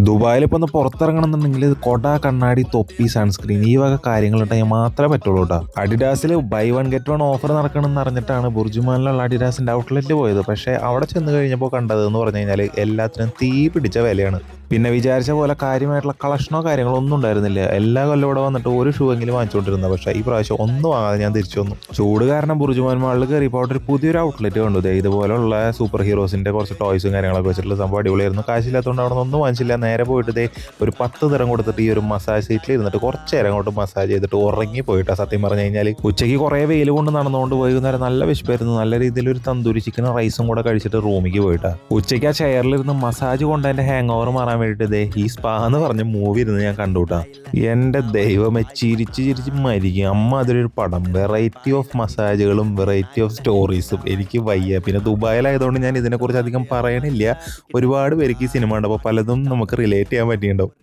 ദുബായിൽ ഇപ്പോൾ ഒന്ന് പുറത്തിറങ്ങണമെന്നുണ്ടെങ്കിൽ കൊട, കണ്ണാടി, തൊപ്പി, സൺസ്ക്രീൻ ഈ വക കാര്യങ്ങളുണ്ടെങ്കിൽ മാത്രമേ പറ്റുള്ളൂ കേട്ടോ. അഡിഡാസിൽ buy one get one offer നടക്കണമെന്ന് അറിഞ്ഞിട്ടാണ് ബുർജുമാനിലുള്ള അഡിഡാസിൻ്റെ ഔട്ട്ലെറ്റ് പോയത്. പക്ഷേ അവിടെ ചെന്ന് കഴിഞ്ഞപ്പോൾ കണ്ടതെന്ന് പറഞ്ഞു കഴിഞ്ഞാൽ എല്ലാത്തിനും തീ പിടിച്ച വിലയാണ്. പിന്നെ വിചാരിച്ച പോലെ കാര്യമായിട്ടുള്ള കളക്ഷനോ കാര്യങ്ങളോ ഒന്നും ഉണ്ടായിരുന്നില്ല. എല്ലാ കൊല്ലം ഇവിടെ വന്നിട്ട് ഒരു ഷൂ എങ്കിലും വാങ്ങിച്ചുകൊണ്ടിരുന്നത്. പക്ഷേ ഈ പ്രാവശ്യം ഒന്നും വാങ്ങാതെ ഞാൻ തിരിച്ചു വന്നു. ചൂട് കാരണം ബുർജുമാൻ മാളിൽ കയറിയപ്പോൾ അവിടെ ഒരു പുതിയൊരു ഔട്ട്ലെറ്റ് കണ്ടു. ഇതുപോലുള്ള സൂപ്പർ ഹീറോസിൻ്റെ കുറച്ച് ടോയ്സും കാര്യങ്ങളൊക്കെ വെച്ചിട്ടുള്ള സംഭവം അടിപൊളിയായിരുന്നു. കാശില്ലാത്തതുകൊണ്ട് അവിടെ ഒന്നും വാങ്ങിച്ചില്ല. നേരെ പോയിട്ട് ഒരു 10 ദിറം കൊടുത്തിട്ട് ഈ ഒരു മസാജ് സീറ്റിൽ ഇരുന്നിട്ട് കുറച്ച് നേരം അങ്ങോട്ട് മസാജ് ചെയ്തിട്ട് ഉറങ്ങി പോയിട്ടാ. സത്യം പറഞ്ഞു കഴിഞ്ഞാൽ ഉച്ചയ്ക്ക് കുറേ വെയിൽ കൊണ്ട് നടന്നുകൊണ്ട് വൈകുന്നേരം നല്ല വിശപ്പായിരുന്നു. നല്ല രീതിയിൽ ഒരു തന്തൂരി ചിക്കനും റൈസും കൂടെ കഴിച്ചിട്ട് റൂമിലേക്ക് പോയിട്ടാ. ഉച്ചയ്ക്ക് ആ ചെയറിലിരുന്ന് മസാജ് കൊണ്ട് എൻ്റെ ഹാങ് ഓവർ മാറാൻ വേണ്ടിയിട്ട് ഈ സ്പാ എന്ന് പറഞ്ഞ മൂവി ഇരുന്ന് ഞാൻ കണ്ടുകൂട്ടാ. എൻ്റെ ദൈവമേ, ചിരിച്ച് ചിരിച്ച് മരിക്കും. അമ്മ അതിലൊരു പടം, വെറൈറ്റി ഓഫ് മസാജുകളും വെറൈറ്റി ഓഫ് സ്റ്റോറീസും. എനിക്ക് വയ്യ. പിന്നെ ദുബായിലായതുകൊണ്ട് ഞാൻ ഇതിനെക്കുറിച്ച് അധികം പറയണില്ല. ഒരുപാട് പേർക്ക് ഈ സിനിമ ഉണ്ട്, അപ്പോൾ പലതും നമുക്ക് റിലേറ്റ് ചെയ്യാൻ പറ്റിയിട്ടുണ്ടാവും.